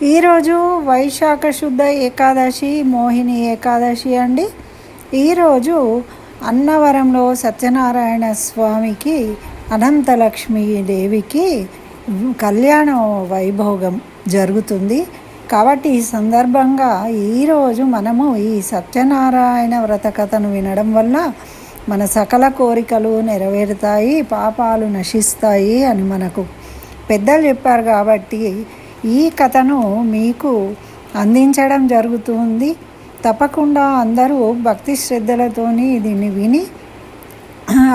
ఈరోజు వైశాఖ శుద్ధ ఏకాదశి, మోహిని ఏకాదశి అండి. ఈరోజు అన్నవరంలో సత్యనారాయణ స్వామికి, అనంతలక్ష్మీదేవికి కళ్యాణ వైభోగం జరుగుతుంది. కాబట్టి ఈ సందర్భంగా ఈరోజు మనము ఈ సత్యనారాయణ వ్రత కథను వినడం వల్ల మన సకల కోరికలు నెరవేరుతాయి, పాపాలు నశిస్తాయి అని మనకు పెద్దలు చెప్పారు. కాబట్టి ఈ కథను మీకు అందించడం జరుగుతుంది. తప్పకుండా అందరూ భక్తి శ్రద్ధలతోని దీన్ని విని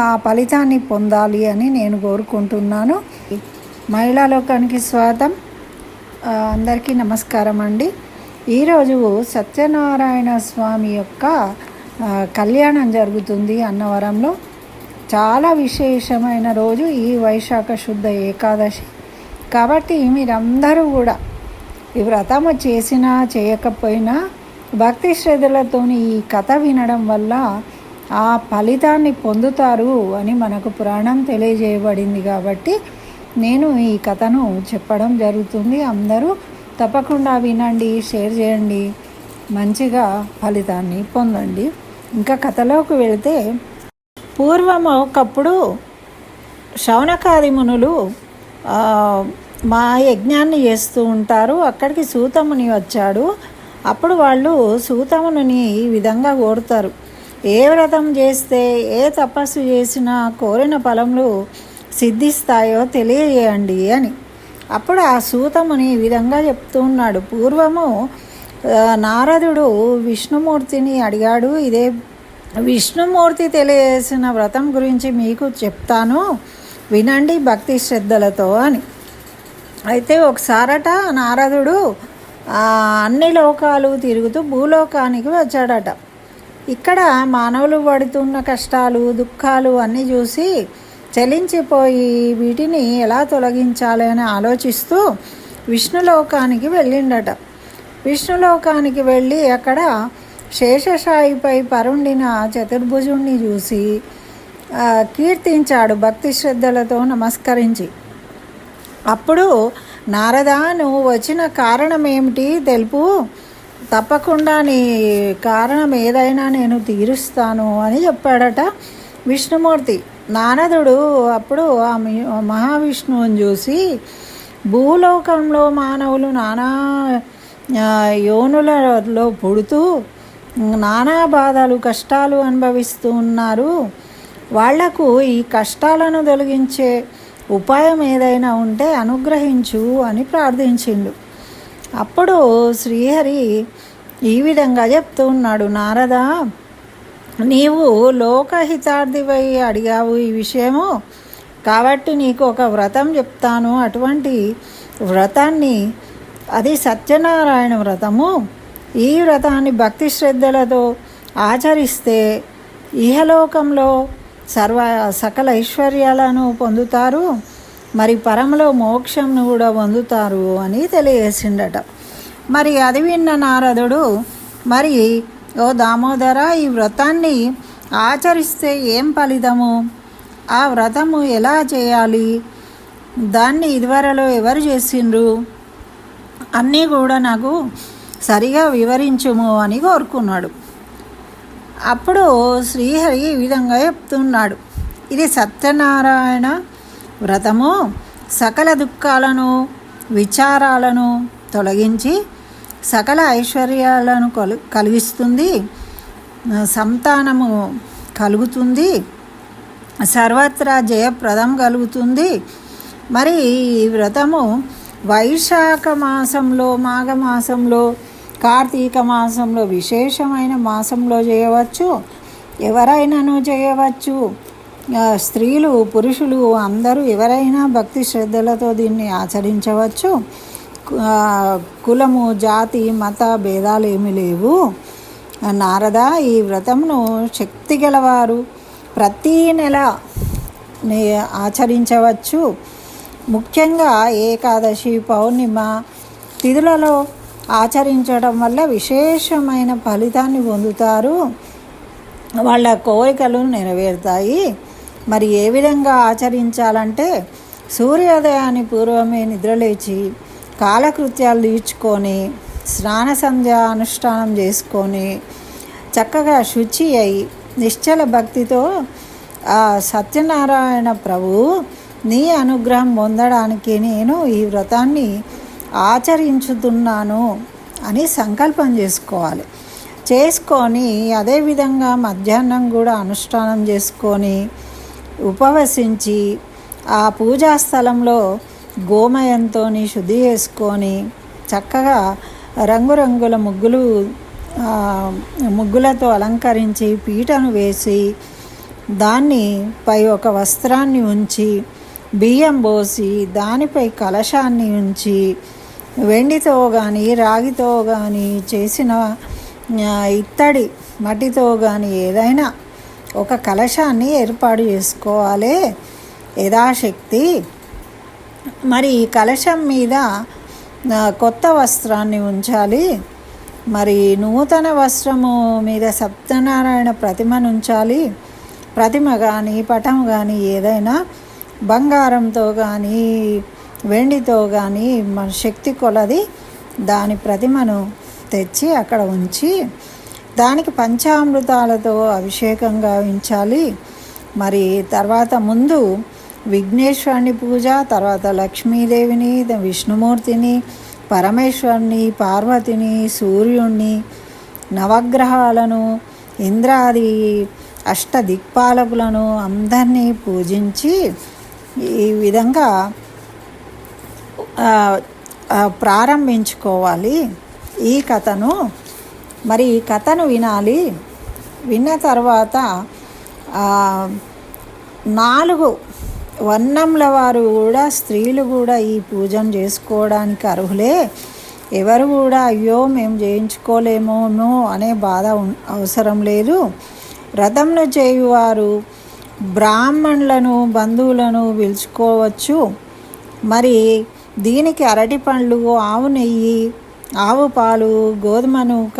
ఆ ఫలితాన్ని పొందాలి అని నేను కోరుకుంటున్నాను. మహిళా లోకానికి స్వాగతం. అందరికీ నమస్కారం అండి. ఈరోజు సత్యనారాయణ స్వామి యొక్క కళ్యాణం జరుగుతుంది అన్నవరంలో. చాలా విశేషమైన రోజు ఈ వైశాఖ శుద్ధ ఏకాదశి. కాబట్టి మీరందరూ కూడా ఈ వ్రతము చేసినా చేయకపోయినా భక్తి శ్రద్ధలతో ఈ కథ వినడం వల్ల ఆ ఫలితాన్ని పొందుతారు అని మనకు పురాణం తెలియజేయబడింది. కాబట్టి నేను ఈ కథను చెప్పడం జరుగుతుంది. అందరూ తప్పకుండా వినండి, షేర్ చేయండి, మంచిగా ఫలితాన్ని పొందండి. ఇంకా కథలోకి వెళితే, పూర్వం ఒకప్పుడు శౌనకాది మునులు మా యజ్ఞాన్ని చేస్తూ ఉంటారు. అక్కడికి సూతముని వచ్చాడు. అప్పుడు వాళ్ళు సూతముని ఈ విధంగా కోరుతారు, ఏ వ్రతం చేస్తే, ఏ తపస్సు చేసినా కోరిన ఫలములు సిద్ధిస్తాయో తెలియజేయండి అని. అప్పుడు ఆ సూతముని ఈ విధంగా చెప్తూ ఉన్నాడు. పూర్వము నారదుడు విష్ణుమూర్తిని అడిగాడు, ఇదే విష్ణుమూర్తి తెలియజేసిన వ్రతం గురించి మీకు చెప్తాను, వినండి భక్తి శ్రద్ధలతో అని. అయితే ఒకసారట నారదుడు అన్ని లోకాలు తిరుగుతూ భూలోకానికి వచ్చాడట. ఇక్కడ మానవులు పడుతున్న కష్టాలు, దుఃఖాలు అన్నీ చూసి చలించిపోయి వీటిని ఎలా తొలగించాలి అని ఆలోచిస్తూ విష్ణులోకానికి వెళ్ళిండట. విష్ణులోకానికి వెళ్ళి అక్కడ శేషశాయిపై పరుండిన చతుర్భుజుణ్ణి చూసి కీర్తించాడు భక్తి శ్రద్ధలతో నమస్కరించి. అప్పుడు నారద, నువ్వు వచ్చిన కారణం ఏమిటి తెలుపు, తప్పకుండా నీ కారణం ఏదైనా నేను తీరుస్తాను అని చెప్పాడట విష్ణుమూర్తి. నారదుడు అప్పుడు ఆ మహావిష్ణువుని చూసి, భూలోకంలో మానవులు నానా యోనులలో పుడుతూ నానా బాధలు, కష్టాలు అనుభవిస్తూ ఉన్నారు. వాళ్లకు ఈ కష్టాలను తొలగించే ఉపాయం ఏదైనా ఉంటే అనుగ్రహించు అని ప్రార్థించిండు. అప్పుడు శ్రీహరి ఈ విధంగా చెప్తూ ఉన్నాడు, నారద, నీవు లోకహితార్థివై అడిగావు ఈ విషయము, కాబట్టి నీకు ఒక వ్రతం చెప్తాను. అటువంటి వ్రతాన్ని, అది సత్యనారాయణ వ్రతము. ఈ వ్రతాన్ని భక్తి శ్రద్ధలతో ఆచరిస్తే ఇహలోకంలో సకల ఐశ్వర్యాలను పొందుతారు, మరి పరమలో మోక్షంను కూడా పొందుతారు అని తెలియజేసిండట. మరి అది విన్న నారదుడు, మరి ఓ దామోదర, ఈ వ్రతాన్ని ఆచరిస్తే ఏం ఫలితము, ఆ వ్రతము ఎలా చేయాలి, దాన్ని ఇదివరలో ఎవరు చేసిండ్రు అన్నీ కూడా నాకు సరిగా వివరించుము అని కోరుకున్నాడు. అప్పుడు శ్రీహరి ఈ విధంగా చెప్తున్నాడు, ఇది సత్యనారాయణ వ్రతము సకల దుఃఖాలను, విచారాలను తొలగించి సకల ఐశ్వర్యాలను కలిగిస్తుంది, సంతానము కలుగుతుంది, సర్వత్రా జయప్రదం కలుగుతుంది. మరి ఈ వ్రతము వైశాఖ మాసంలో, మాఘమాసంలో, కార్తీక మాసంలో, విశేషమైన మాసంలో చేయవచ్చు. ఎవరైనాను చేయవచ్చు. స్త్రీలు, పురుషులు అందరూ ఎవరైనా భక్తి శ్రద్ధలతో దీన్ని ఆచరించవచ్చు. కులము, జాతి, మత భేదాలు ఏమీ లేవు. నారద, ఈ వ్రతమును శక్తి గలవారు ప్రతీ నెల ఆచరించవచ్చు. ముఖ్యంగా ఏకాదశి, పౌర్ణిమ తిథులలో ఆచరించడం వల్ల విశేషమైన ఫలితాన్ని పొందుతారు, వాళ్ళ కోరికలు నెరవేరుతాయి. మరి ఏ విధంగా ఆచరించాలంటే, సూర్యోదయాన్ని పూర్వమే నిద్రలేచి కాలకృత్యాలు తీర్చుకొని స్నాన సంధ్య అనుష్ఠానం చేసుకొని చక్కగా శుచి అయి నిశ్చల భక్తితో ఆ సత్యనారాయణ ప్రభు నీ అనుగ్రహం పొందడానికి నేను ఈ వ్రతాన్ని ఆచరించుతున్నాను అని సంకల్పం చేసుకోవాలి. చేసుకొని అదేవిధంగా మధ్యాహ్నం కూడా అనుష్ఠానం చేసుకొని ఉపవసించి ఆ పూజా స్థలంలో గోమయంతో శుద్ధి చేసుకొని చక్కగా రంగురంగుల ముగ్గులతో అలంకరించి పీటను వేసి దాన్ని పై ఒక వస్త్రాన్ని ఉంచి బియ్యం పోసి దానిపై కలశాన్ని ఉంచి వెండితో కానీ రాగితో కానీ చేసిన ఇత్తడి మట్టితో కానీ ఏదైనా ఒక కలశాన్ని ఏర్పాటు చేసుకోవాలి యథాశక్తి. మరి ఈ కలశం మీద కొత్త వస్త్రాన్ని ఉంచాలి. మరి నూతన వస్త్రము మీద సత్యనారాయణ ప్రతిమను ఉంచాలి. ప్రతిమ కానీ పటం కానీ ఏదైనా బంగారంతో కానీ వెండితో కానీ మన శక్తి కొలది దాని ప్రతిమను తెచ్చి అక్కడ ఉంచి దానికి పంచామృతాలతో అభిషేకంగా ఉంచాలి. మరి తర్వాత ముందు విఘ్నేశ్వరుని పూజ, తర్వాత లక్ష్మీదేవిని, విష్ణుమూర్తిని, పరమేశ్వరుని, పార్వతిని, సూర్యుణ్ణి, నవగ్రహాలను, ఇంద్రాది అష్టదిక్పాలకులను అందరినీ పూజించి ఈ విధంగా ప్రారంభించుకోవాలి ఈ కథను. మరి ఈ కథను వినాలి. విన్న తర్వాత 4 వర్ణంల వారు కూడా స్త్రీలు కూడా ఈ పూజను చేసుకోవడానికి అర్హులే. ఎవరు కూడా అయ్యో మేము చేయించుకోలేమోనో అనే బాధ అవసరం లేదు. వ్రతంను చేయువారు బ్రాహ్మణులను బంధువులను పిలుచుకోవచ్చు. మరి దీనికి అరటి పండ్లు, ఆవు నెయ్యి, ఆవు పాలు, గోధుమ నూక,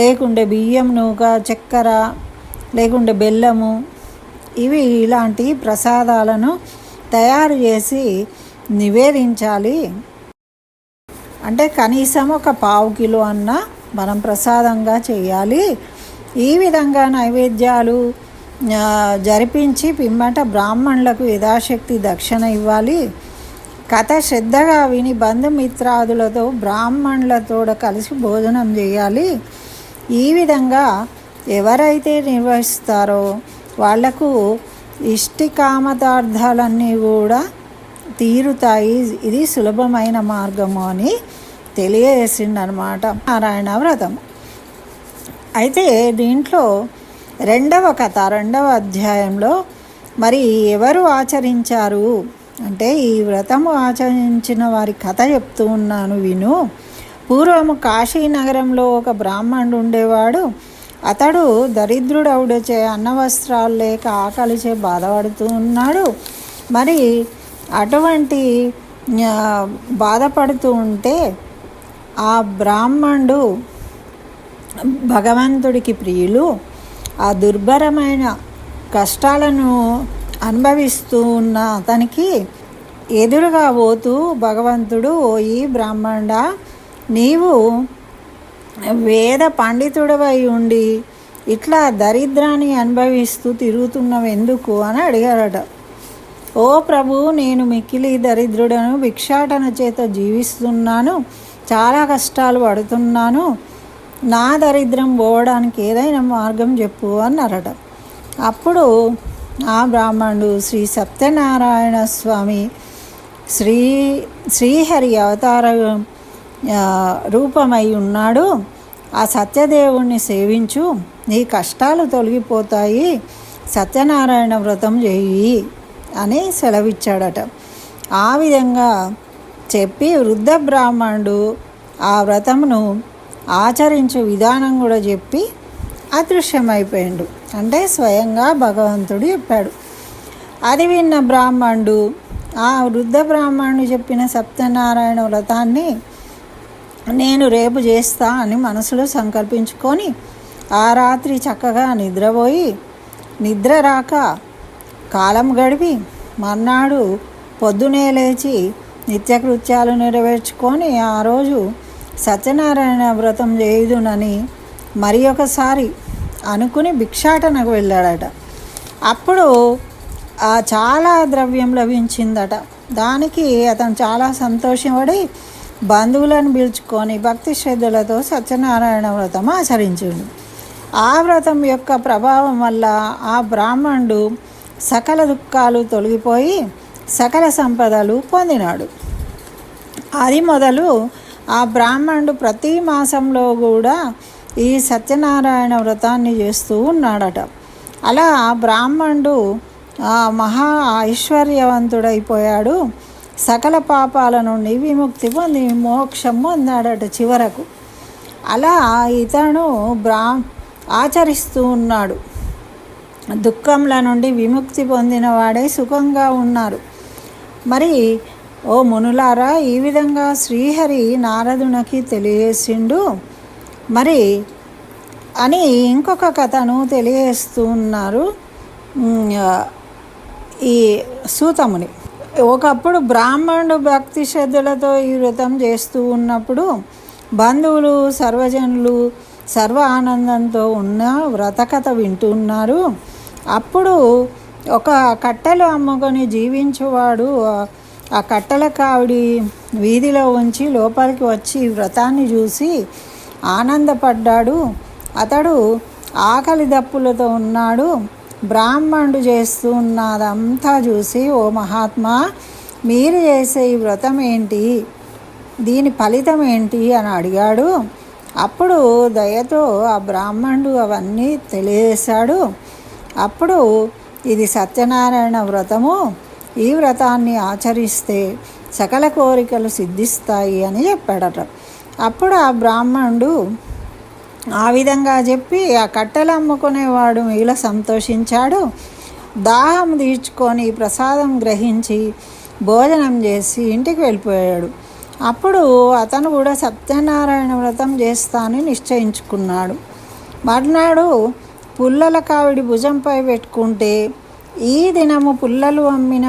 లేకుంటే బియ్యం నూక, చక్కెర, లేకుంటే బెల్లము, ఇవి ఇలాంటి ప్రసాదాలను తయారు చేసి నివేదించాలి. అంటే కనీసం ఒక 1/2 కిలో అన్న మనం ప్రసాదంగా చేయాలి. ఈ విధంగా నైవేద్యాలు జరిపించి పిమ్మట బ్రాహ్మణులకు యథాశక్తి దక్షిణ ఇవ్వాలి. కథ శ్రద్ధగా విని బంధుమిత్రాదులతో బ్రాహ్మణులతో కలిసి భోజనం చేయాలి. ఈ విధంగా ఎవరైతే నిర్వహిస్తారో వాళ్లకు ఇష్టికామతార్థాలన్నీ కూడా తీరుతాయి. ఇది సులభమైన మార్గము అని తెలియజేసిందనమాట నారాయణ వ్రతం. అయితే దీంట్లో 2వ కథ 2వ అధ్యాయంలో మరి ఎవరు ఆచరించారు అంటే ఈ వ్రతము ఆచరించిన వారి కథ చెప్తూ ఉన్నాను విను. పూర్వము కాశీనగరంలో ఒక బ్రాహ్మణుడు ఉండేవాడు. అతడు దరిద్రుడవుడచే అన్నవస్త్రాలు లేక ఆకలిచే బాధపడుతూ ఉన్నాడు. మరి అటువంటి బాధపడుతూ ఉంటే ఆ బ్రాహ్మణుడు భగవంతుడికి ప్రియులు. ఆ దుర్భరమైన కష్టాలను అనుభవిస్తూ ఉన్న అతనికి ఎదురుగా పోతూ భగవంతుడు, ఓ ఈ బ్రాహ్మణుడా, నీవు వేద పండితుడవై ఉండి ఇట్లా దరిద్రాన్ని అనుభవిస్తూ తిరుగుతున్నావు ఎందుకు అని అడిగారట. ఓ ప్రభు, నేను మిక్కిలి దరిద్రుడను, భిక్షాటన చేత జీవిస్తున్నాను, చాలా కష్టాలు పడుతున్నాను, నా దరిద్రం పోవడానికి ఏదైనా మార్గం చెప్పు అన్నారట. అప్పుడు ఆ బ్రాహ్మణుడు శ్రీ సత్యనారాయణ స్వామి శ్రీహరి అవతార రూపమై ఉన్నాడు. ఆ సత్యదేవుణ్ణి సేవించు, నీ కష్టాలు తొలగిపోతాయి, సత్యనారాయణ వ్రతం చెయ్యి అని సెలవిచ్చాడట. ఆ విధంగా చెప్పి వృద్ధ బ్రాహ్మణుడు ఆ వ్రతమును ఆచరించే విధానం కూడా చెప్పి అదృశ్యమైపోయాడు. అంటే స్వయంగా భగవంతుడు చెప్పాడు. అది విన్న బ్రాహ్మణుడు ఆ వృద్ధ బ్రాహ్మణుడు చెప్పిన సత్యనారాయణ వ్రతాన్ని నేను రేపు చేస్తా అని మనసులో సంకల్పించుకొని ఆ రాత్రి చక్కగా నిద్రపోయి, నిద్ర రాక కాలం గడిపి మర్నాడు పొద్దునే లేచి నిత్యకృత్యాలు నెరవేర్చుకొని ఆ రోజు సత్యనారాయణ వ్రతం చేయుదునని మరి ఒకసారి అనుకుని భిక్షాటనకు వెళ్ళాడట. అప్పుడు చాలా ద్రవ్యం లభించిందట. దానికి అతను చాలా సంతోషపడి బంధువులను పిలుచుకొని భక్తి శ్రద్ధలతో సత్యనారాయణ వ్రతం ఆచరించాడు. ఆ వ్రతం యొక్క ప్రభావం వల్ల ఆ బ్రాహ్మణుడు సకల దుఃఖాలు తొలగిపోయి సకల సంపదలు పొందినాడు. అది మొదలు ఆ బ్రాహ్మణుడు ప్రతి మాసంలో కూడా ఈ సత్యనారాయణ వ్రతాన్ని చేస్తూ ఉన్నాడట. అలా బ్రాహ్మణుడు మహా ఐశ్వర్యవంతుడైపోయాడు. సకల పాపాల నుండి విముక్తి పొంది మోక్షం పొందాడట చివరకు. అలా ఇతను ఆచరిస్తూ ఉన్నాడు. దుఃఖంల నుండి విముక్తి పొందిన వాడే సుఖంగా ఉన్నారు. మరి ఓ మునులారా, ఈ విధంగా శ్రీహరి నారదునికి తెలియజేసిండు మరి అని ఇంకొక కథను తెలియజేస్తూ ఉన్నారు ఈ సూతముని. ఒకప్పుడు బ్రాహ్మణుడు భక్తి శ్రద్ధలతో ఈ వ్రతం చేస్తూ ఉన్నప్పుడు బంధువులు సర్వజనులు సర్వ ఆనందంతో ఉన్న వ్రతకథ వింటున్నారు. అప్పుడు ఒక కట్టెలు అమ్ముకొని జీవించేవాడు ఆ కట్టెల కావిడి వీధిలో ఉంచి లోపలికి వచ్చి వ్రతాన్ని చూసి ఆనందపడ్డాడు. అతడు ఆకలి దప్పులతో ఉన్నాడు. బ్రాహ్మణుడు చేస్తూ ఉన్నదంతా చూసి, ఓ మహాత్మా, మీరు చేసే ఈ వ్రతం ఏంటి, దీని ఫలితం ఏంటి అని అడిగాడు. అప్పుడు దయతో ఆ బ్రాహ్మణుడు అవన్నీ తెలియజేశాడు. అప్పుడు ఇది సత్యనారాయణ వ్రతము, ఈ వ్రతాన్ని ఆచరిస్తే సకల కోరికలు సిద్ధిస్తాయి అని చెప్పాడట. అప్పుడు ఆ బ్రాహ్మణుడు ఆ విధంగా చెప్పి ఆ కట్టెలు అమ్ముకునేవాడు మిగిల సంతోషించాడు. దాహం తీర్చుకొని ప్రసాదం గ్రహించి భోజనం చేసి ఇంటికి వెళ్ళిపోయాడు. అప్పుడు అతను కూడా సత్యనారాయణ వ్రతం చేస్తానని నిశ్చయించుకున్నాడు. మర్నాడు పుల్లల కావిడి భుజంపై పెట్టుకుంటే ఈ దినము పుల్లలు అమ్మిన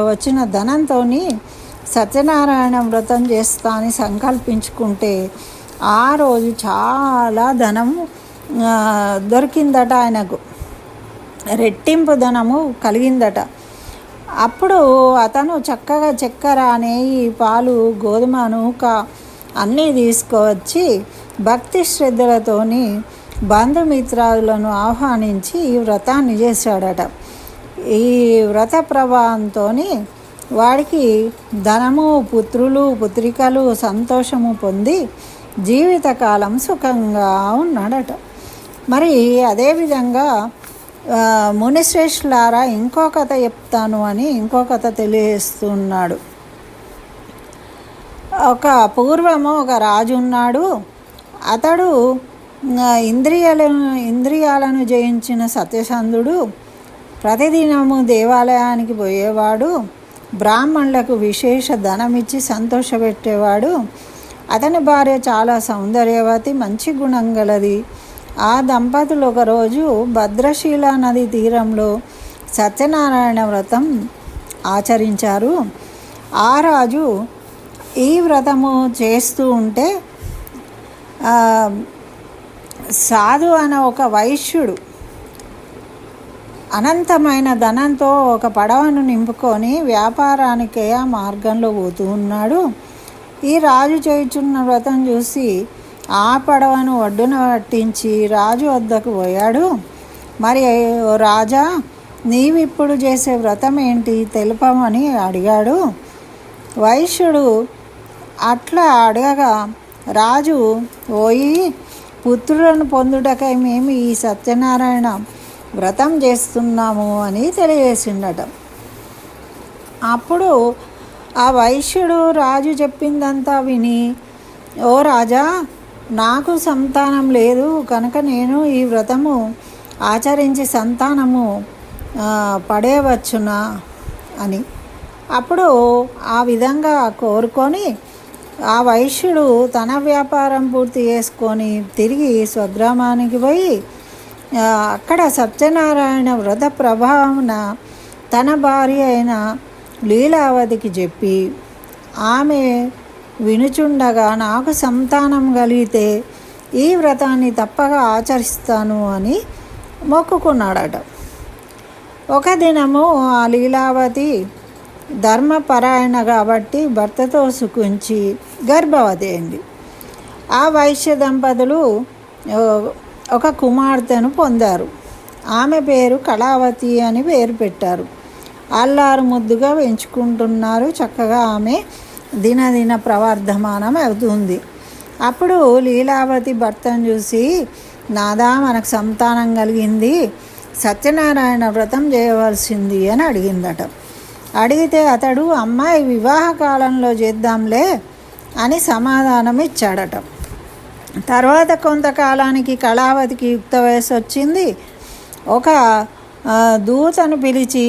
వచ్చిన ధనంతో సత్యనారాయణ వ్రతం చేస్తా అని సంకల్పించుకుంటే ఆ రోజు చాలా ధనము దొరికిందట. ఆయనకు రెట్టింపు ధనము కలిగిందట. అప్పుడు అతను చక్కగా చక్కెర, నెయ్యి, పాలు, గోధుమ నూక అన్నీ తీసుకువచ్చి భక్తి శ్రద్ధలతోని బంధుమిత్రాదులను ఆహ్వానించి ఈ వ్రతాన్ని చేశాడట. ఈ వ్రత ప్రభావంతో వాడికి ధనము, పుత్రులు, పుత్రికలు సంతోషము పొంది జీవితకాలం సుఖంగా ఉన్నాడట. మరి అదేవిధంగా మునిశ్రేష్ఠులారా, ఇంకో కథ చెప్తాను అని ఇంకో కథ తెలియజేస్తున్నాడు. పూర్వము ఒక రాజు ఉన్నాడు. అతడు ఇంద్రియాలను జయించిన సత్యసంధుడు. ప్రతిదినము దేవాలయానికి పోయేవాడు. బ్రాహ్మణులకు విశేష ధనమిచ్చి సంతోషపెట్టేవాడు. అతని భార్య చాలా సౌందర్యవతి, మంచి గుణం గలది. ఆ దంపతులు ఒకరోజు భద్రశీల నది తీరంలో సత్యనారాయణ వ్రతం ఆచరించారు. ఆ రాజు ఈ వ్రతము చేస్తూ ఉంటే సాధు అనే ఒక వైశ్యుడు అనంతమైన ధనంతో ఒక పడవను నింపుకొని వ్యాపారానికే ఆ మార్గంలో పోతూ ఉన్నాడు. ఈ రాజు చేయుచున్న వ్రతం చూసి ఆ పడవను ఒడ్డున పట్టించి రాజు వద్దకు పోయాడు. మరి ఓ రాజా, నీవిప్పుడు చేసే వ్రతం ఏంటి తెలుపమని అడిగాడు. వైశ్యుడు అట్లా అడగగా రాజు, ఓయి, పుత్రులను పొందుటకై మేము ఈ సత్యనారాయణ వ్రతం చేస్తున్నాము అని తెలియజేసిండట. అప్పుడు ఆ వైశ్యుడు రాజు చెప్పిందంతా విని, ఓ రాజా, నాకు సంతానం లేదు కనుక నేను ఈ వ్రతము ఆచరించి సంతానము పడేయవచ్చునా అని అప్పుడు ఆ విధంగా కోరుకొని ఆ వైశ్యుడు తన వ్యాపారం పూర్తి చేసుకొని తిరిగి స్వగ్రామానికి పోయి అక్కడ సత్యనారాయణ వ్రత ప్రభావమున తన భార్య అయిన లీలావతికి చెప్పి ఆమె వినుచుండగా నాకు సంతానం కలిగితే ఈ వ్రతాన్ని తప్పగా ఆచరిస్తాను అని మొక్కుకున్నాడట. ఒక దినము ఆ లీలావతి ధర్మపరాయణ కాబట్టి భర్తతో సుఖించి గర్భవతి అయింది. ఆ వైశ్య దంపతులు ఒక కుమార్తెను పొందారు. ఆమె పేరు కళావతి అని పేరు పెట్టారు. అల్లారు ముద్దుగా పెంచుకుంటున్నారు. చక్కగా ఆమె దినదిన ప్రవర్ధమానం అవుతుంది. అప్పుడు లీలావతి భర్తను చూసి, నాదా మనకు సంతానం కలిగింది, సత్యనారాయణ వ్రతం చేయవలసింది అని అడిగిందట. అడిగితే అతడు అమ్మాయి వివాహ కాలంలో చేద్దాంలే అని సమాధానం ఇచ్చాడట. తర్వాత కొంతకాలానికి కళావతికి యుక్త వయసు వచ్చింది. ఒక దూతను పిలిచి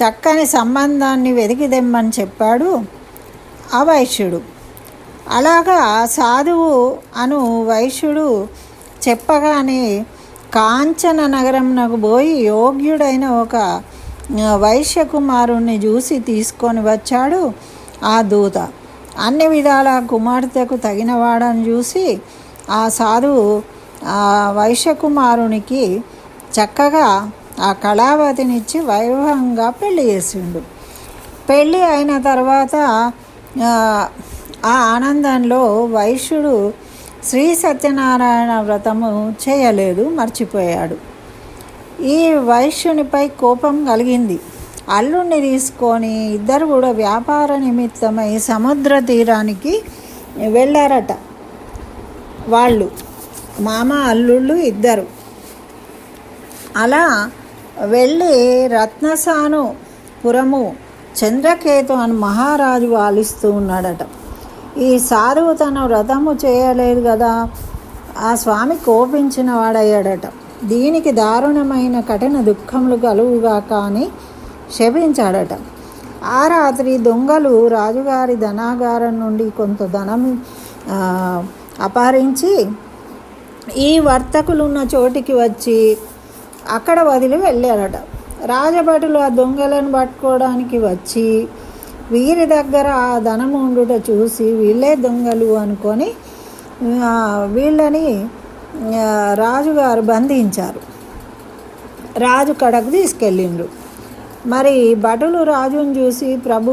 చక్కని సంబంధాన్ని వెతికిదెమ్మని చెప్పాడు ఆ వైశ్యుడు. అలాగా సాధువు అను వైశ్యుడు చెప్పగానే కాంచన నగరంనకు పోయి యోగ్యుడైన ఒక వైశ్య కుమారుణ్ణి చూసి తీసుకొని వచ్చాడు ఆ దూత. అన్ని విధాల కుమార్తెకు తగినవాడని చూసి ఆ సాధువు ఆ వైశ్య కుమారునికి చక్కగా ఆ కళావతినిచ్చి వైభవంగా పెళ్లి చేసిండు. పెళ్ళి అయిన తర్వాత ఆ ఆనందంలో వైశ్యుడు శ్రీ సత్యనారాయణ వ్రతము చేయలేదు, మర్చిపోయాడు. ఈ వైశ్యునిపై కోపం కలిగింది. అల్లుణ్ణి తీసుకొని ఇద్దరు కూడా వ్యాపార నిమిత్తమై సముద్ర తీరానికి వెళ్ళారట. వాళ్ళు మామ అల్లుళ్ళు ఇద్దరు. అలా వెళ్ళి రత్నసాను పురము చంద్రకేతు అని మహారాజు వాలిస్తూ ఉన్నాడట. ఈ సాధువు తన వ్రతము చేయలేదు కదా, ఆ స్వామి కోపించిన వాడయ్యాడట. దీనికి దారుణమైన కఠిన దుఃఖములు కలుగుగాక అని శపించాడట. ఆ రాత్రి దొంగలు రాజుగారి ధనాగారం నుండి కొంత ధనం అపహరించి ఈ వర్తకులున్న చోటికి వచ్చి అక్కడ వదిలి వెళ్ళారట. రాజభటులు ఆ దొంగలను పట్టుకోవడానికి వచ్చి వీరి దగ్గర ఆ ధనం ఉండుట చూసి వీళ్ళే దొంగలు అనుకొని వీళ్ళని రాజుగారు బంధించారు. రాజు కడకు తీసుకెళ్ళిండ్రు. మరి భటులు రాజును చూసి, ప్రభు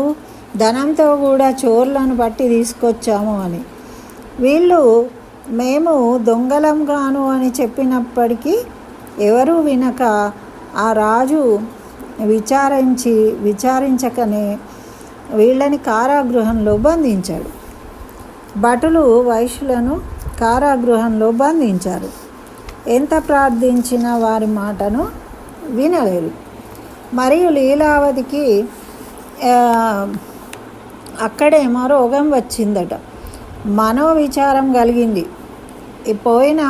ధనంతో కూడా చోర్లను పట్టి తీసుకొచ్చాము అని. వీళ్ళు మేము దొంగలం గాను అని చెప్పినప్పటికీ ఎవరూ వినక ఆ రాజు విచారించకనే వీళ్ళని కారాగృహంలో బంధించాడు. భటులు వైశ్యులను కారాగృహంలో బంధించారు. ఎంత ప్రార్థించినా వారి మాటను వినలేదు. మరియు లీలావతికి అక్కడేమో రోగం వచ్చిందట. మనోవిచారం కలిగింది. పోయిన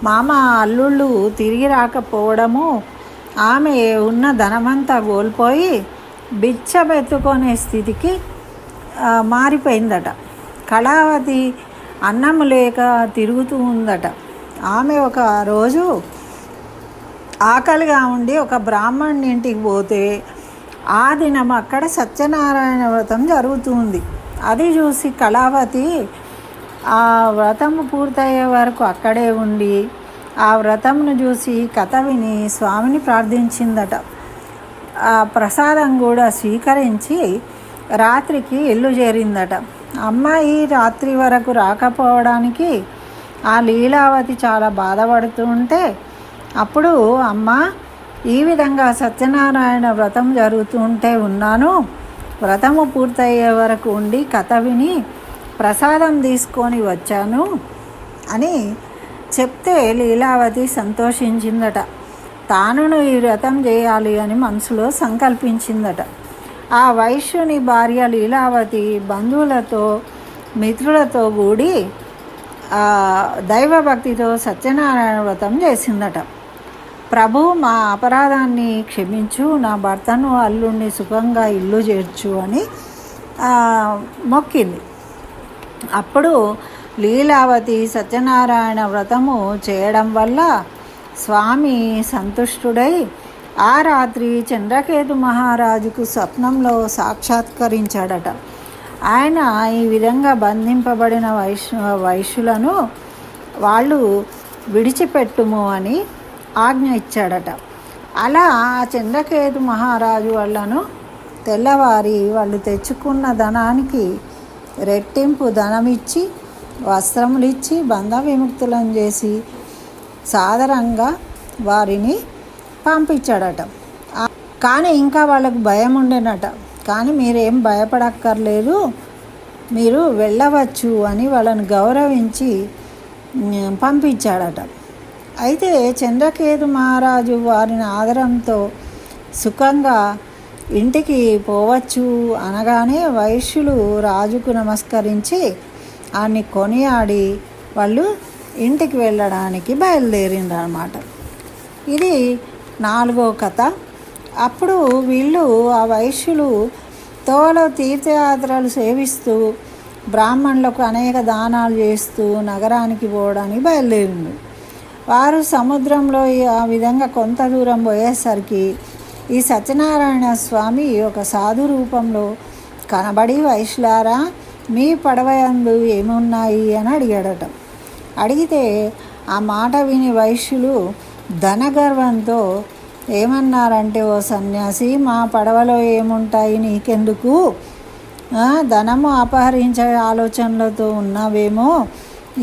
మామ అల్లుళ్ళు తిరిగి రాకపోవడము, ఆమె ఉన్న ధనమంతా కోల్పోయి బిచ్చబెత్తుకునే స్థితికి మారిపోయిందట. కళావతి అన్నం లేక తిరుగుతూ ఉందట. ఆమె ఒక రోజు ఆకలిగా ఉండి ఒక బ్రాహ్మణుని ఇంటికి పోతే ఆ దినం అక్కడ సత్యనారాయణ వ్రతం జరుగుతుంది. అది చూసి కళావతి ఆ వ్రతము పూర్తయ్యే వరకు అక్కడే ఉండి ఆ వ్రతమును చూసి కథ విని స్వామిని ప్రార్థించిందట. ఆ ప్రసాదం కూడా స్వీకరించి రాత్రికి ఇల్లు చేరిందట. అమ్మాయి రాత్రి వరకు రాకపోవడానికి ఆ లీలావతి చాలా బాధపడుతూ ఉంటే, అప్పుడు అమ్మ ఈ విధంగా సత్యనారాయణ వ్రతం జరుగుతూ ఉంటే ఉన్నాను, వ్రతము పూర్తయ్యే వరకు ఉండి కథ విని ప్రసాదం తీసుకొని వచ్చాను అని చెప్తే లీలావతి సంతోషించిందట. తానును ఈ వ్రతం చేయాలి అని మనసులో సంకల్పించిందట. ఆ వైశ్యుని భార్య లీలావతి బంధువులతో మిత్రులతో కూడి దైవభక్తితో సత్యనారాయణ వ్రతం చేసిందట. ప్రభు మా అపరాధాన్ని క్షమించు, నా భర్తను అల్లుణ్ణి సుఖంగా ఇల్లు చేర్చు అని మొక్కింది. అప్పుడు లీలావతి సత్యనారాయణ వ్రతము చేయడం వల్ల స్వామి సంతుష్టుడై ఆ రాత్రి చంద్రకేతు మహారాజుకు స్వప్నంలో సాక్షాత్కరించాడట. ఆయన ఈ విధంగా బంధింపబడిన వైశ్యులను వాళ్ళు విడిచిపెట్టుము అని ఆజ్ఞ ఇచ్చాడట. అలా చంద్రకేతు మహారాజు వాళ్ళను తెల్లవారి వాళ్ళు తెచ్చుకున్న ధనానికి రెట్టింపు ధనమిచ్చి వస్త్రములు ఇచ్చి బంధ విముక్తులను చేసి సాదరంగా వారిని పంపించాడట. కానీ ఇంకా వాళ్ళకు భయం ఉండేనట. కానీ మీరేం భయపడక్కర్లేదు, మీరు వెళ్ళవచ్చు అని వాళ్ళని గౌరవించి పంపించాడట. అయితే చంద్రకేతు మహారాజు వారిని ఆదరంతో సుఖంగా ఇంటికి పోవచ్చు అనగానే వైశ్యులు రాజుకు నమస్కరించి ఆయన్ని కొనియాడి వాళ్ళు ఇంటికి వెళ్ళడానికి బయలుదేరిండ్రు అన్నమాట. ఇది 4వ కథ. అప్పుడు వీళ్ళు ఆ వైశ్యులు తోలో తీర్థయాత్రలు సేవిస్తూ బ్రాహ్మణులకు అనేక దానాలు చేస్తూ నగరానికి పోవడానికి బయలుదేరిండు. వారు సముద్రంలో ఆ విధంగా కొంత దూరం పోయేసరికి ఈ సత్యనారాయణ స్వామి ఒక సాధు రూపంలో కనబడి, వైశ్యులారా మీ పడవయందు ఏమున్నాయి అని అడిగాడట. అడిగితే ఆ మాట విని వైశ్యులు ధనగర్వంతో ఏమన్నారంటే, ఓ సన్యాసి, మా పడవలో ఏముంటాయి నీకెందుకు, ధనము అపహరించే ఆలోచనలతో ఉన్నావేమో,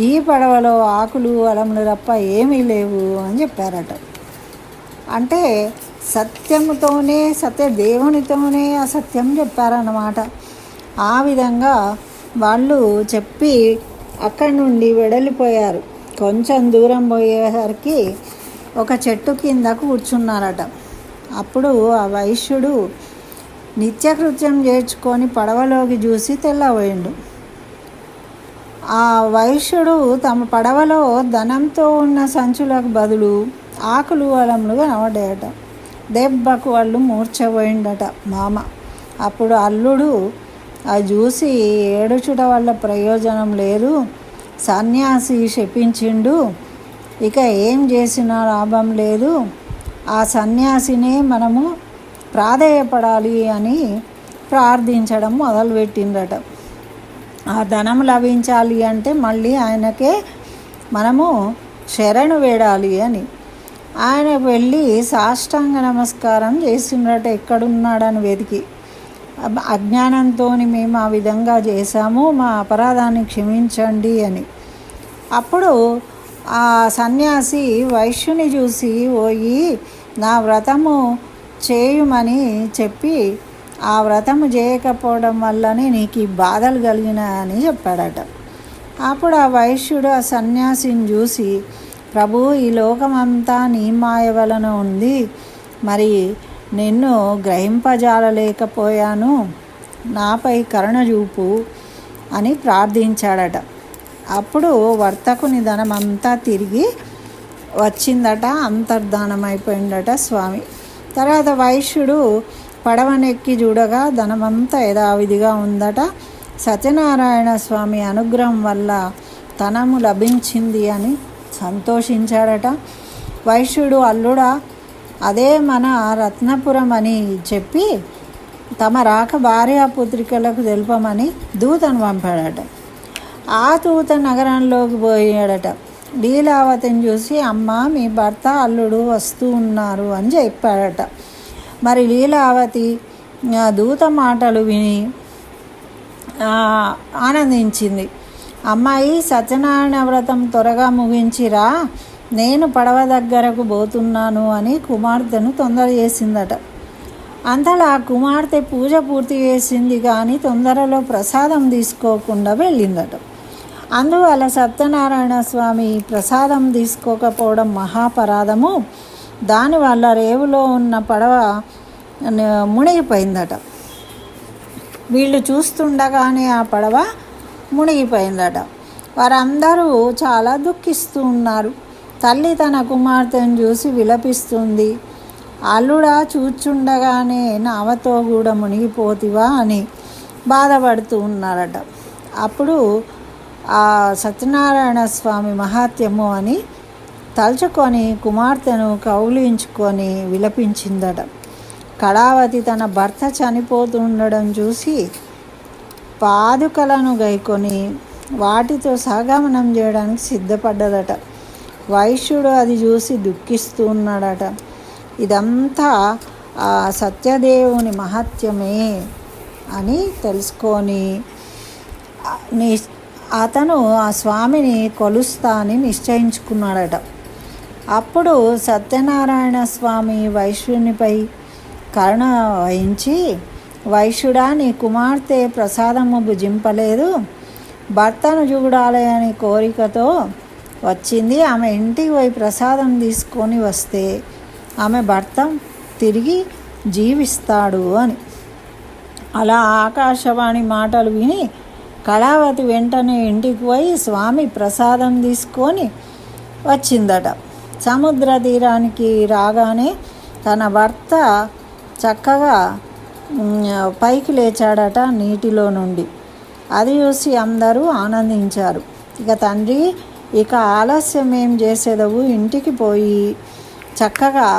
ఈ పడవలో ఆకులు అలములు తప్ప ఏమీ లేవు అని చెప్పారట. అంటే సత్యముతోనే, సత్యదేవునితోనే అసత్యం చెప్పారన్నమాట. ఆ విధంగా వాళ్ళు చెప్పి అక్కడి నుండి వెడలిపోయారు. కొంచెం దూరం పోయేసరికి ఒక చెట్టు కింద కూర్చున్నారట. అప్పుడు ఆ వైశ్యుడు నిత్యకృత్యం చేర్చుకొని పడవలోకి చూసి తెల్లబోయిండు. ఆ వైశ్యుడు తమ పడవలో ధనంతో ఉన్న సంచులకు బదులు ఆకులు అలములు కనబడ్డాయట. దెబ్బకు వాళ్ళు మూర్చపోయిండట మామ. అప్పుడు అల్లుడు అది చూసి ఏడుచుట వల్ల ప్రయోజనం లేదు, సన్యాసి శపించిండు, ఇక ఏం చేసినా లాభం లేదు, ఆ సన్యాసినే మనము ప్రాధేయపడాలి అని ప్రార్థించడం మొదలుపెట్టిండట. ఆ ధనం లభించాలి అంటే మళ్ళీ ఆయనకే మనము శరణు వేడాలి అని. ఆయన వెళ్ళి సాష్టాంగ నమస్కారం చేసిండట, ఎక్కడున్నాడని వెతికి. అజ్ఞానంతో మేము ఆ విధంగా చేశాము, మా అపరాధాన్ని క్షమించండి అని. అప్పుడు ఆ సన్యాసి వైశ్యుని చూసి, పోయి నా వ్రతము చేయుమని చెప్పి, ఆ వ్రతము చేయకపోవడం వల్లనే నీకు ఈ బాధలు కలిగినాయని చెప్పాడట. అప్పుడు ఆ వైశ్యుడు ఆ సన్యాసిని చూసి, ప్రభు, ఈ లోకమంతా నీ మాయ వలన ఉంది, మరి నిన్ను గ్రహింపజాలలేకపోయాను, నాపై కరుణ చూపు అని ప్రార్థించాడట. అప్పుడు వర్తకుని ధనమంతా తిరిగి వచ్చిందట, అంతర్ధానమైపోయిందట స్వామి. తర్వాత వైశ్యుడు పడవనెక్కి చూడగా ధనమంతా యథావిధిగా ఉందట. సత్యనారాయణ స్వామి అనుగ్రహం వల్ల ధనము లభించింది అని సంతోషించాడట. వైశ్యుడు, అల్లుడా, అదే మన రత్నపురం అని చెప్పి తమ రాక భార్యాపుత్రికలకు తెలుపమని దూతను పంపాడట. ఆ దూత నగరంలోకి పోయాడట. లీలావతిని చూసి, అమ్మ, మీ భర్త అల్లుడు వస్తూ ఉన్నారు అని చెప్పాడట. మరి లీలావతి దూత మాటలు విని ఆనందించింది. అమ్మాయి, సత్యనారాయణ వ్రతం త్వరగా ముగించిరా, నేను పడవ దగ్గరకు పోతున్నాను అని కుమార్తెను తొందర చేసిందట. అంతలా కుమార్తె పూజ పూర్తి చేసింది, కానీ తొందరలో ప్రసాదం తీసుకోకుండా వెళ్ళిందట. అందువల్ల సత్యనారాయణ స్వామి ప్రసాదం తీసుకోకపోవడం మహాపరాధము. దానివల్ల రేవులో ఉన్న పడవ మునిగిపోయిందట. వీళ్ళు చూస్తుండగానే ఆ పడవ మునిగిపోయిందట. వారందరూ చాలా దుఃఖిస్తూ ఉన్నారు. తల్లి తన కుమార్తెను చూసి విలపిస్తుంది, అల్లుడా, చూచుండగానే నావతో కూడా మునిగిపోతివా అని బాధపడుతూ ఉన్నారట. అప్పుడు ఆ సత్యనారాయణ స్వామి మహాత్మ్యము అని తలుచుకొని కుమార్తెను కౌలించుకొని విలపించిందట. కళావతి తన భర్త చనిపోతుండడం చూసి పాదుకలను గైకొని వాటితో సహగమనం చేయడానికి సిద్ధపడ్డదట. వైశ్యుడు అది చూసి దుఃఖిస్తూ ఉన్నాడట. ఇదంతా ఆ సత్యదేవుని మహత్యమే అని తెలుసుకొని అతను ఆ స్వామిని కొలుస్తా అని నిశ్చయించుకున్నాడట. అప్పుడు సత్యనారాయణ స్వామి వైశ్యునిపై కరుణ వహించి, వైశ్యుడా, నీ కుమార్తె ప్రసాదము భుజింపలేదు, భర్తను చూడాలి అని కోరికతో వచ్చింది. ఆమె ఇంటికి పోయి ప్రసాదం తీసుకొని వస్తే ఆమె భర్త తిరిగి జీవిస్తాడు అని. అలా ఆకాశవాణి మాటలు విని కళావతి వెంటనే ఇంటికి పోయి స్వామి ప్రసాదం తీసుకొని వచ్చిందట. సముద్ర తీరానికి రాగానే తన భర్త చక్కగా పైకి లేచాడట నీటిలో నుండి. అది చూసి అందరూ ఆనందించారు. ఇక తండ్రి, ఇక ఆలస్యం ఏం చేసేదవు, ఇంటికి పోయి చక్కగా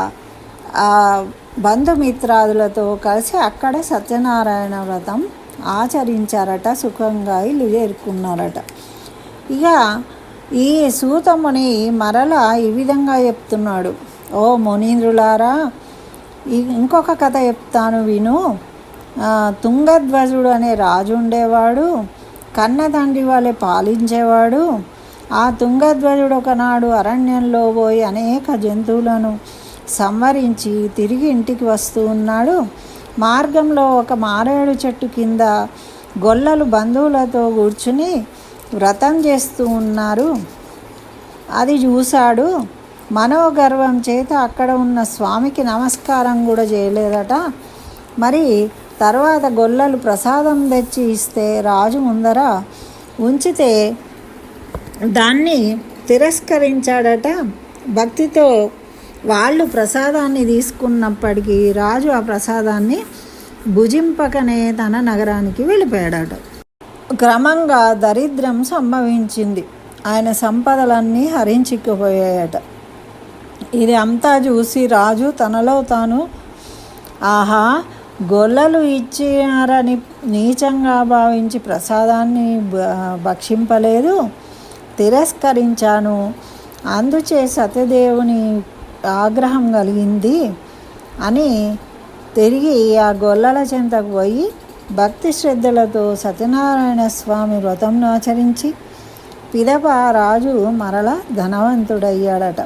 బంధుమిత్రాదులతో కలిసి అక్కడ సత్యనారాయణ వ్రతం ఆచరించారట. సుఖంగా ఇల్లు చేరుకున్నారట. ఇక ఈ సూతముని మరలా ఈ విధంగా చెప్తున్నాడు. ఓ మునీంద్రులారా, ఇంకొక కథ చెప్తాను విను. తుంగధ్వజుడు అనే రాజు ఉండేవాడు. కన్న తండ్రి వాళ్ళే పాలించేవాడు. ఆ తుంగధ్వజుడు ఒకనాడు అరణ్యంలో పోయి అనేక జంతువులను సంవరించి తిరిగి ఇంటికి వస్తూ ఉన్నాడు. మార్గంలో ఒక మారేడు చెట్టు కింద గొల్లలు బంధువులతో కూర్చుని వ్రతం చేస్తూ ఉన్నారు. అది చూశాడు. మనోగర్వం చేత అక్కడ ఉన్న స్వామికి నమస్కారం కూడా చేయలేదట. మరి తర్వాత గొల్లలు ప్రసాదం తెచ్చి ఇస్తే రాజు ముందర ఉంచితే దాన్ని తిరస్కరించాడట. భక్తితో వాళ్ళు ప్రసాదాన్ని తీసుకున్నప్పటికీ రాజు ఆ ప్రసాదాన్ని భుజింపకనే తన నగరానికి వెళ్ళిపోయాడట. క్రమంగా దరిద్రం సంభవించింది. ఆయన సంపదలన్నీ హరించుకుపోయాయట. ఇది అంతా చూసి రాజు తనలో తాను, ఆహా, గొల్లలు ఇచ్చారని నీచంగా భావించి ప్రసాదాన్ని భక్షింపలేదు, తిరస్కరించాను. అందుచే సత్యదేవుని ఆగ్రహం కలిగింది అని తిరిగి ఆ గొల్లల చెంతకు పోయి భక్తి శ్రద్ధలతో సత్యనారాయణ స్వామి వ్రతంను ఆచరించి పిదప రాజు మరల ధనవంతుడయ్యాడట.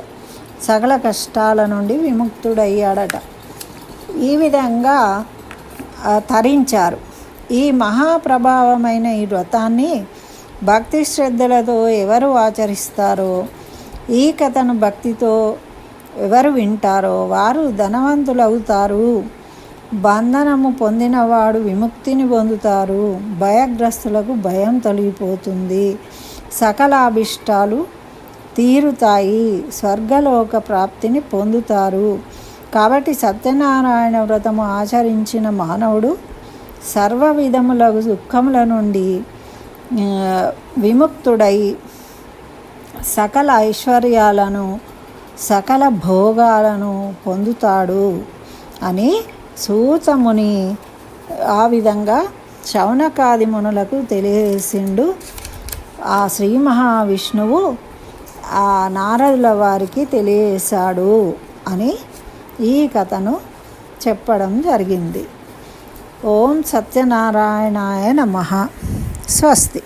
సకల కష్టాల నుండి విముక్తుడయ్యాడట. ఈ విధంగా తరించారు. ఈ మహాప్రభావమైన ఈ వ్రతాన్ని భక్తి శ్రద్ధలతో ఎవరు ఆచరిస్తారో, ఈ కథను భక్తితో ఎవరు వింటారో వారు ధనవంతులవుతారు. బంధనము పొందినవాడు విముక్తిని పొందుతారు. భయగ్రస్తులకు భయం తొలగిపోతుంది. సకల అభిష్టాలు తీరుతాయి. స్వర్గలోక ప్రాప్తిని పొందుతారు. కాబట్టి సత్యనారాయణ వ్రతము ఆచరించిన మానవుడు సర్వ విధముల దుఃఖముల నుండి విముక్తుడై సకల ఐశ్వర్యాలను, సకల భోగాలను పొందుతాడు అని సూతముని ఆ విధంగా శౌనకాది మునులకు తెలియజేసిండు. ఆ శ్రీ మహావిష్ణువు ఆ నారదుల వారికి తెలియజేశాడు అని ఈ కథను చెప్పడం జరిగింది. ఓం సత్యనారాయణాయ నమః. స్వస్తి.